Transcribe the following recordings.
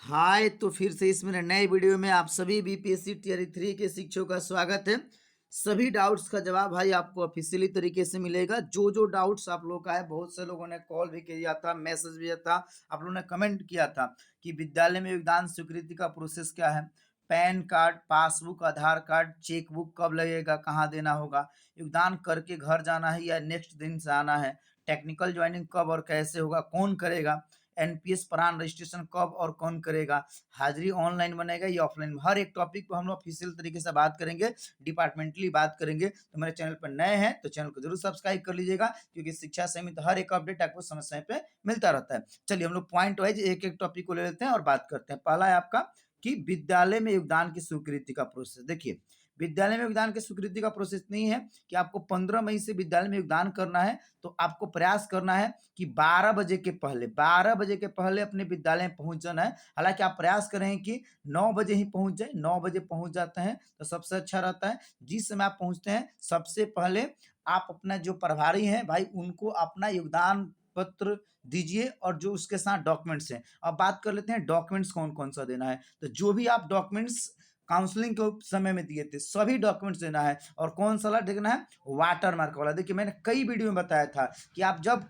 हाय, तो फिर से इस मेरे नए वीडियो में आप सभी बीपीएससी टियर 3 के शिक्षकों का स्वागत है। सभी डाउट्स का जवाब भाई आपको ऑफिशियली तरीके से मिलेगा। जो डाउट्स आप लोगों का है, बहुत से लोगों ने कॉल भी किया था, मैसेज भी था, आप लोगों ने कमेंट किया था कि विद्यालय में योगदान स्वीकृति का प्रोसेस क्या है, पैन कार्ड, पासबुक, आधार कार्ड, चेकबुक कब लगेगा, कहाँ देना होगा, योगदान करके घर जाना है या नेक्स्ट दिन से आना है, टेक्निकल ज्वाइनिंग कब और कैसे होगा, कौन करेगा, एनपीएस प्राण रजिस्ट्रेशन कब और कौन करेगा, हाजिरी ऑनलाइन बनेगा या ऑफलाइन, हर एक टॉपिक पर हम लोग ऑफिशियल तरीके से बात करेंगे, डिपार्टमेंटली बात करेंगे। तो मेरे चैनल पर नए हैं तो चैनल को जरूर सब्सक्राइब कर लीजिएगा, क्योंकि शिक्षा समिति हर एक अपडेट आपको समय समय पे मिलता रहता है। चलिए हम लोग पॉइंट वाइज एक एक टॉपिक को ले लेते हैं और बात करते हैं। पहला है आपका कि विद्यालय में योगदान की स्वीकृति का प्रोसेस। देखिए, विद्यालय में योगदान की स्वीकृति का प्रोसेस नहीं है कि आपको 15 मई से विद्यालय में योगदान करना है, तो आपको प्रयास करना है कि 12 बजे के पहले अपने विद्यालय में पहुंच जाना है। हालांकि आप प्रयास करें कि 9 बजे ही पहुंच जाए, 9 बजे पहुंच जाते हैं तो सबसे अच्छा रहता है। जिस समय आप पहुंचते हैं सबसे पहले आप अपना जो प्रभारी हैं भाई, उनको अपना योगदान पत्र दीजिए और जो उसके साथ डॉक्यूमेंट्स हैं। अब बात कर लेते हैं डॉक्यूमेंट्स कौन कौन सा देना है। तो जो भी आप डॉक्यूमेंट्स काउंसलिंग के समय में दिए थे सभी डॉक्यूमेंट्स देना है। और कौन सा वाला देखना है, वाटर मार्क वाला। देखिए, मैंने कई वीडियो में बताया था कि आप जब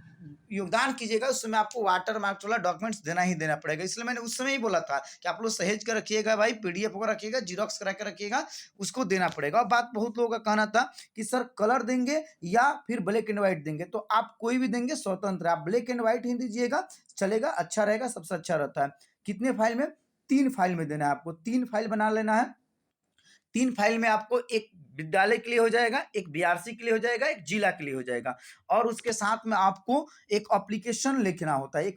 योगदान कीजिएगा उस समय आपको वाटर मार्क वाला डॉक्यूमेंट्स देना ही देना पड़ेगा। इसलिए मैंने उस समय ही बोला था कि आप लोग सहेज कर रखिएगा भाई, पीडीएफ वगैरह रखिएगा, जीरोक्स करा कर रखिएगा, उसको देना पड़ेगा। और बात बहुत लोगों का कहना था कि सर कलर देंगे या फिर ब्लैक एंड व्हाइट देंगे, तो आप कोई भी देंगे स्वतंत्र, आप ब्लैक एंड व्हाइट ही दीजिएगा, चलेगा, अच्छा रहेगा, सबसे अच्छा रहता है। कितने फाइल में, 3 फाइल में देना है आपको, 3 फाइल बना लेना है। 3 फाइल में आपको एक विद्यालय के लिए हो जाएगा, एक बीआरसी के लिए हो जाएगा, एक जिला के लिए हो जाएगा। और उसके साथ में आपको एक एप्लीकेशन लिखना होता है,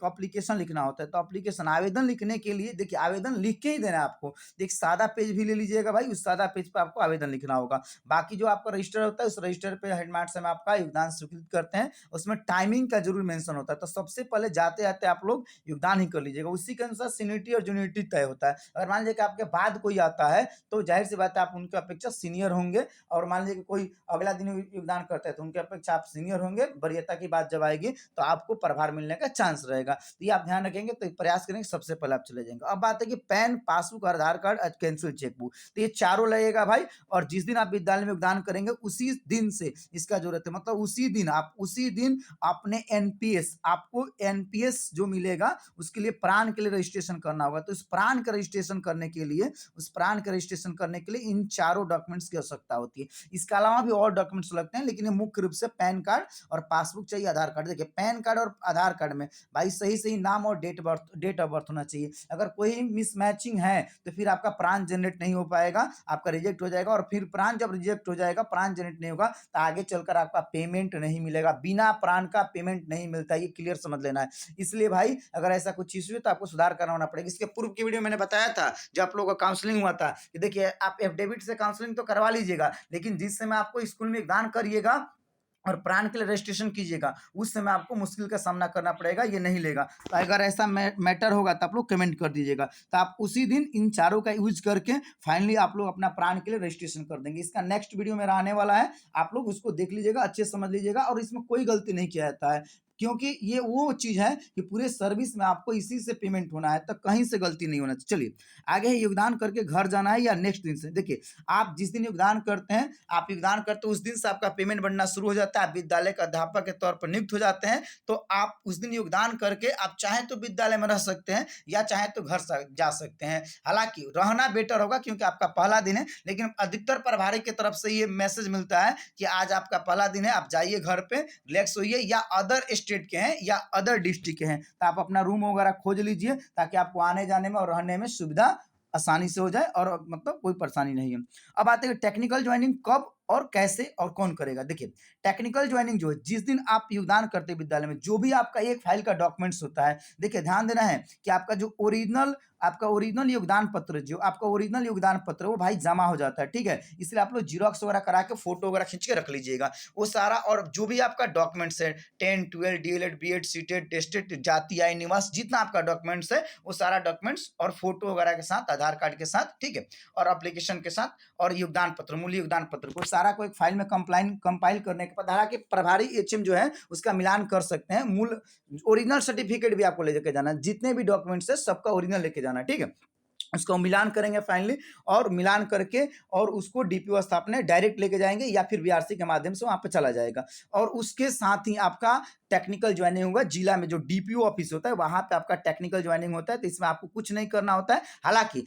तो एप्लीकेशन आवेदन लिखने के लिए देखिए, आवेदन लिख के ही देना है आपको। एक सादा पेज भी ले लीजिएगा भाई, उस सादा पेज पर आपको आवेदन लिखना होगा। बाकी जो आपका रजिस्टर होता है, उस रजिस्टर पे हेडमास्टर में आपका योगदान स्वीकृत करते हैं, उसमें टाइमिंग का जरूर मेंशन होता है। तो सबसे पहले जाते जाते आप लोग योगदान ही कर लीजिएगा, उसी के अनुसार सीनियरिटी और जूनियरिटी तय होता है। अगर मान लीजिए कि आपके बाद कोई आता है तो जाहिर सी बात है आप उनके अपेक्षा सीनियर होंगे, और मान लीजिए कि कोई अगला दिन योगदान करता है तो उनके अपेक्षा आप सीनियर होंगे। वरीयता की बात जब आएगी तो आपको प्रभार मिलने का चांस रहेगा। तो ये आप ध्यान रखेंगे, तो प्रयास करेंगे सबसे पहले आप चले जाएंगे। अब बात है कि पैन, पासबुक, आधार कार्ड, कैंसिल चेकबुक, तो ये चारों लगेगा भाई। और जिस दिन आप विद्यालय में योगदान करेंगे उसी दिन से इसका जरूरत है, मतलब उसी दिन अपने एनपीएस, आपको एनपीएस जो मिलेगा उसके लिए प्राण के लिए रजिस्ट्रेशन करना होगा। तो इस प्राण का रजिस्ट्रेशन करने के लिए इन चारों डॉक्यूमेंट्स की आवश्यकता होती है। इसके अलावा भी और डॉक्यूमेंट्स लगते हैं, लेकिन ये मुख्य रूप से पैन कार्ड और पासबुक चाहिए, आधार कार्ड। देखिए, पैन कार्ड और आधार कार्ड में भाई सही नाम और डेट ऑफ बर्थ होना चाहिए। अगर कोई मिसमैचिंग है तो फिर आपका प्राण जनरेट नहीं हो पाएगा, आपका रिजेक्ट हो जाएगा। और फिर प्राण जब रिजेक्ट हो जाएगा, प्राण जनरेट नहीं होगा, तो आगे चलकर आपका पेमेंट नहीं मिलेगा। बिना प्राण का पेमेंट नहीं मिलता, ये क्लियर समझ लेना है। इसलिए भाई अगर ऐसा कुछ इश्यू है तो आपको सुधार करना पड़ेगा। इसके पूर्व की वीडियो मैंने बताया था, जब आप लोगों का काउंसलिंग हुआ था, कि देखिए आप एफिडेविट से काउंसलिंग तो करवा लीजिएगा, लेकिन जिस समय आपको स्कूल में योगदान करिएगा और प्राण के लिए रजिस्ट्रेशन कीजिएगा, उस समय आपको मुश्किल का सामना करना पड़ेगा, ये नहीं लेगा। तो अगर ऐसा मैटर होगा तो आप लोग कमेंट कर दीजिएगा, तो आप उसी दिन इन चारों का यूज करके फाइनली आप लोग अपना प्राण के लिए रजिस्ट्रेशन कर देंगे। इसका नेक्स्ट वीडियो मेरा आने वाला है, आप लोग उसको देख लीजिएगा, अच्छे समझ लीजिएगा। और इसमें कोई गलती नहीं किया जाता है, क्योंकि ये वो चीज है कि पूरे सर्विस में आपको इसी से पेमेंट होना है, तो कहीं से गलती नहीं होना चाहिए। चलिए आगे, योगदान करके घर जाना है या नेक्स्ट दिन से। देखिए, आप जिस दिन योगदान करते हैं, उस दिन से आपका पेमेंट बनना शुरू हो जाता है। आप विद्यालय का अध्यापक के तौर पर नियुक्त हो जाते हैं, तो आप उस दिन योगदान करके आप चाहे तो विद्यालय में रह सकते हैं या चाहे तो घर जा सकते हैं। हालांकि रहना बेटर होगा क्योंकि आपका पहला दिन है, लेकिन अधिकतर प्रभारी की तरफ से ये मैसेज मिलता है कि आज आपका पहला दिन है, आप जाइए घर पे, रिलैक्स होइए। या अदर स्टेट के हैं या अदर डिस्ट्रिक्ट के हैं तो आप अपना रूम वगैरह खोज लीजिए, ताकि आपको आने जाने में और रहने में सुविधा आसानी से हो जाए, और मतलब कोई परेशानी नहीं है। अब आते हैं टेक्निकल ज्वाइनिंग कब और कैसे और कौन करेगा। देखिए, टेक्निकल ज्वाइनिंग जो है, जिस दिन आप योगदान करते हैं विद्यालय में, जो भी आपका एक फाइल का डॉक्यूमेंट्स होता है, देखिए ध्यान देना है कि आपका ओरिजिनल योगदान पत्र वो भाई जमा हो जाता है, ठीक है। इसलिए आप लोग जीरोक्स वगैरह करा के फोटो वगैरह खींच के रख लीजिएगा, वो सारा। और जो भी आपका डॉक्यूमेंट्स है, 10, 12, डीएलएड, बीएड, सीटेड, टेस्टेड, जाति, आय, निवास, जितना आपका डॉक्यूमेंट्स है, वो सारा डॉक्यूमेंट्स और फोटो वगैरह के साथ, आधार कार्ड के साथ, ठीक है, और एप्लीकेशन के साथ, और योगदान पत्र, मूल्य योगदान पत्र को सारा को एक फाइल में कंपाइल करने के बाद हालांकि प्रभारी एचएम जो है उसका मिलान कर सकते हैं। मूल ओरिजिनल सर्टिफिकेट भी आपको लेके जाना, जितने भी डॉक्यूमेंट्स है सबका ओरिजिनल लेके जाना, ठीक है। उसको मिलान करेंगे फाइनली, और मिलान करके और उसको डीपीओ स्थापना डायरेक्ट लेके जाएंगे या फिर बीआरसी के माध्यम से वहां पे चला जाएगा। और उसके साथ ही आपका टेक्निकल ज्वाइनिंग होगा जिला में, जो डीपीओ ऑफिस होता है वहां पे आपका टेक्निकल ज्वाइनिंग होता है। तो इसमें आपको कुछ नहीं करना होता है। हालांकि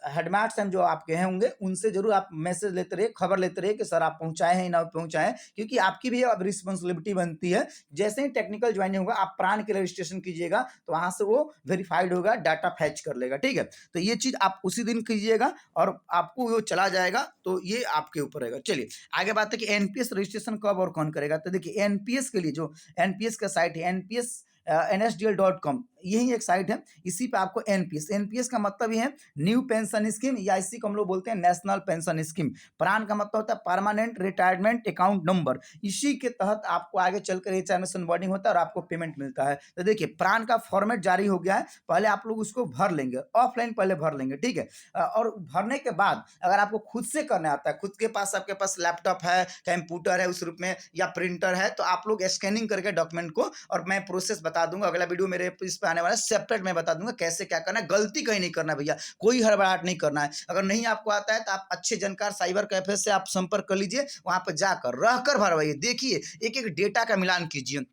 हेडमास्टर जो आपके हैं होंगे उनसे जरूर आप मैसेज लेते रहिए, खबर लेते रहिए कि सर आप पहुंचाए हैं ना पहुंचाए, क्योंकि आपकी भी अब रिस्पॉन्सिबिलिटी बनती है। जैसे ही टेक्निकल ज्वाइनिंग होगा आप प्राण के रजिस्ट्रेशन कीजिएगा तो वहां से वो वेरीफाइड होगा, डाटा फैच कर लेगा, ठीक है। तो ये चीज आप उसी दिन कीजिएगा और आपको वो चला जाएगा, तो ये आपके ऊपर रहेगा। चलिए आगे बात है कि एनपीएस रजिस्ट्रेशन कब और कौन करेगा। तो देखिए एनपीएस के लिए जो एनपीएस का साइट है एनपीएस nsdl.com, यही एक साइट है। इसी पे आपको एनपीएस का मतलब ये है न्यू पेंशन स्कीम, या इसी को हम लोग बोलते हैं नेशनल पेंशन स्कीम। प्राण का मतलब होता है परमानेंट रिटायरमेंट अकाउंट नंबर। इसी के तहत आपको आगे चलकर एचआर में सनबॉर्डिंग होता है और आपको पेमेंट मिलता है। तो देखिए प्राण का फॉर्मेट जारी हो गया है, पहले आप लोग उसको भर लेंगे, ऑफलाइन पहले भर लेंगे, ठीक है। और भरने के बाद अगर आपको खुद से करने आता है, खुद के पास आपके पास लैपटॉप है, कंप्यूटर है उस रूप में, या प्रिंटर है, तो आप लोग स्कैनिंग करके डॉक्यूमेंट को, और मैं प्रोसेस बता दूंगा, अगला वीडियो मेरे इस पे आने वाला है, सेपरेट मैं बता दूंगा कैसे क्या करना है। गलती कहीं नहीं करना भैया, कोई हड़बड़ाहट नहीं करना है। अगर नहीं आपको आता है तो आप अच्छे जानकार साइबर कैफे से आप संपर्क कर लीजिए, वहां पर जाकर रहकर भरवाइए, देखिए एक एक डेटा का मिलान कीजिए,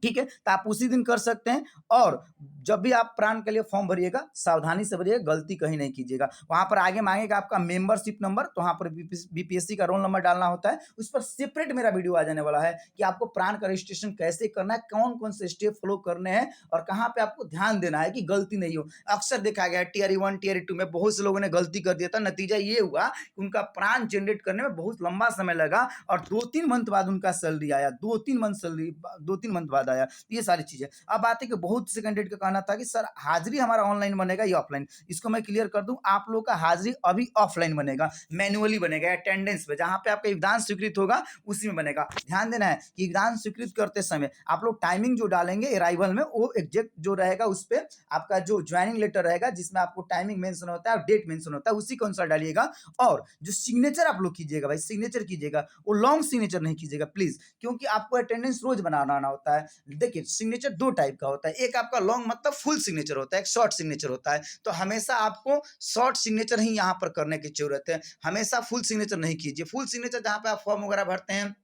ठीक है। तो आप उसी दिन कर सकते हैं। और जब भी आप प्राण के लिए फॉर्म भरिएगा सावधानी से भरिएगा, गलती कहीं नहीं कीजिएगा। वहां पर आगे मांगेगा आपका मेंबरशिप नंबर, तो वहां पर बीपीएससी का रोल नंबर डालना होता है। उस पर सेपरेट मेरा वीडियो आ जाने वाला है कि आपको प्राण का रजिस्ट्रेशन कैसे करना है, कौन कौन से स्टेप फॉलो करने हैं और कहाँ पे आपको ध्यान देना है कि गलती नहीं हो। अक्सर देखा गया टीयर 1 टीयर 2 में बहुत से लोगों ने गलती कर दिया था, नतीजा ये हुआ कि उनका प्राण जनरेट करने में बहुत लंबा समय लगा और 2-3 मंथ बाद उनका सैलरी आया, 2-3 मंथ सैलरी 2-3 मंथ बाद आया। ये सारी चीजें। अब बात है कि बहुत से कैंडिडेट का कहना था कि सर हाजिरी हमारा ऑनलाइन बनेगा या ऑफलाइन। इसको मैं क्लियर कर दूं, आप लोग का हाजिरी अभी ऑफलाइन बनेगा, मैन्युअली बनेगा, अटेंडेंस पे जहां पे आपका योगदान स्वीकृत होगा उसी में बनेगा। ध्यान देना है कि योगदान स्वीकृत करते समय आप लोग टाइमिंग जो डालेंगे अराइवल में, वो एग्जैक्ट जो रहेगा उस पर आपका जो ज्वाइनिंग लेटर रहेगा जिसमें आपको टाइमिंग मेंशन होता है और डेट मेंशन होता है, उसी के अनुसार डालिएगा। और जो सिग्नेचर आप लोग कीजिएगा भाई, सिग्नेचर कीजिएगा, वो लॉन्ग सिग्नेचर नहीं कीजिएगा प्लीज, क्योंकि आपको अटेंडेंस रोज बनाना होता है। देखिए सिग्नेचर दो टाइप का होता है, एक आपका लॉन्ग मतलब फुल सिग्नेचर होता है, एक शॉर्ट सिग्नेचर होता है। तो हमेशा आपको शॉर्ट सिग्नेचर ही यहाँ पर करने की जरूरत है, हमेशा फुल सिग्नेचर नहीं कीजिए। फुल सिग्नेचर जहाँ पे आप फॉर्म वगैरह भरते हैं,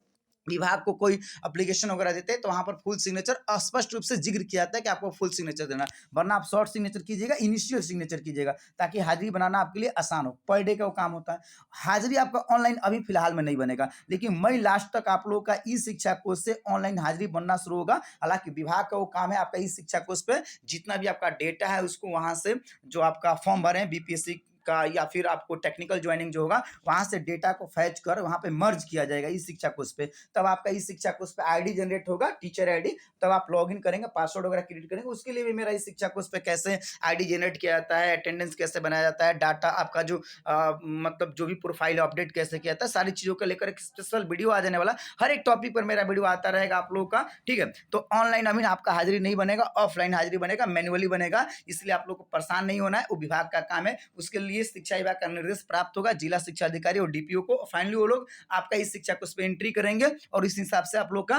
विभाग को कोई एप्लीकेशन वगैरह देते हैं, तो वहां पर फुल सिग्नेचर स्पष्ट रूप से जिक्र किया जाता है कि आपको फुल सिग्नेचर देना, वरना आप शॉर्ट सिग्नेचर कीजिएगा, इनिशियल सिग्नेचर कीजिएगा, ताकि हाजिरी बनाना आपके लिए आसान हो। पर डे का वो काम होता है। हाजिरी आपका ऑनलाइन अभी फिलहाल में नहीं बनेगा, लेकिन मई लास्ट तक आप लोगों का ई शिक्षा कोष से ऑनलाइन हाजिरी बनना शुरू होगा। हालांकि विभाग का वो काम है आपका ई शिक्षा कोष पे जितना भी आपका डेटा है उसको वहां से जो आपका फॉर्म भरे बीपीएससी का या फिर आपको टेक्निकल ज्वाइनिंग जो होगा वहां से डेटा को फैच कर वहां पे मर्ज किया जाएगा ई शिक्षा कोष पे। तब आपका ई शिक्षा कोष पे आईडी जनरेट होगा, टीचर आईडी, तब आप लॉगिन करेंगे, पासवर्ड वगैरह क्रिएट करेंगे। उसके लिए भी मेरा ई शिक्षा कोष पे कैसे आईडी जनरेट किया जाता है, अटेंडेंस कैसे बनाया जाता है, डाटा आपका जो मतलब जो भी प्रोफाइल अपडेट कैसे किया जाता है, सारी चीजों को लेकर एक स्पेशल वीडियो आ जाने वाला। हर एक टॉपिक पर मेरा वीडियो आता रहेगा आप लोगों का, ठीक है। तो ऑनलाइन अभी आपका हाजिरी नहीं बनेगा, ऑफलाइन हाजिरी बनेगा, मैन्युअली बनेगा, इसलिए आप लोग को परेशान नहीं होना है। वो विभाग का काम है, उसके लिए शिक्षा विभाग का निर्देश प्राप्त होगा जिला शिक्षा अधिकारी और डीपीओ को। फाइनली वो लोग आपका इस शिक्षा को उस पर एंट्री करेंगे और इस हिसाब से आप लोग का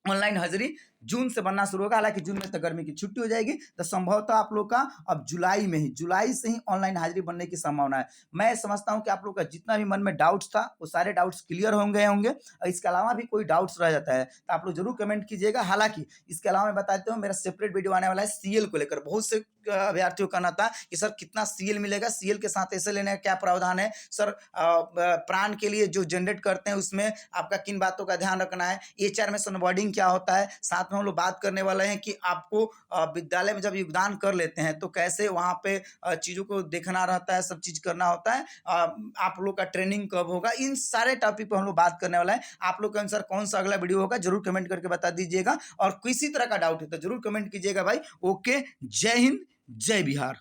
ऑनलाइन हाजिरी जून से बनना शुरू होगा। हालांकि जून में तो गर्मी की छुट्टी हो जाएगी, तो संभवतः आप लोग का अब जुलाई से ही ऑनलाइन हाजिरी बनने की संभावना है। मैं समझता हूं कि आप लोग का जितना भी मन में डाउट्स था वो सारे डाउट्स क्लियर होंगे और इसके अलावा भी कोई डाउट्स रह जाता है तो आप लोग जरूर कमेंट कीजिएगा। हालांकि इसके अलावा मैं बता देता हूँ मेरा सेपरेट वीडियो आने वाला है सीएल को लेकर। बहुत से अभ्यर्थियों का कहना था कि सर कितना सीएल मिलेगा, सीएल के साथ ऐसे लेने का क्या प्रावधान है सर, प्राण के लिए जो जनरेट करते हैं उसमें आपका किन बातों का ध्यान रखना है, एचआर में सनबॉर्डिंग क्या होता है, साथ में हम लोग बात करने वाले हैं कि आपको विद्यालय में जब योगदान कर लेते हैं तो कैसे वहां पे चीजों को देखना रहता है, सब चीज करना होता है, आप लोग का ट्रेनिंग कब होगा, इन सारे टॉपिक पर हम लोग बात करने वाला है। आप लोग के अनुसार कौन सा अगला वीडियो होगा जरूर कमेंट करके बता दीजिएगा, और किसी तरह का डाउट है तो जरूर कमेंट कीजिएगा भाई। ओके, जय हिंद, जय बिहार।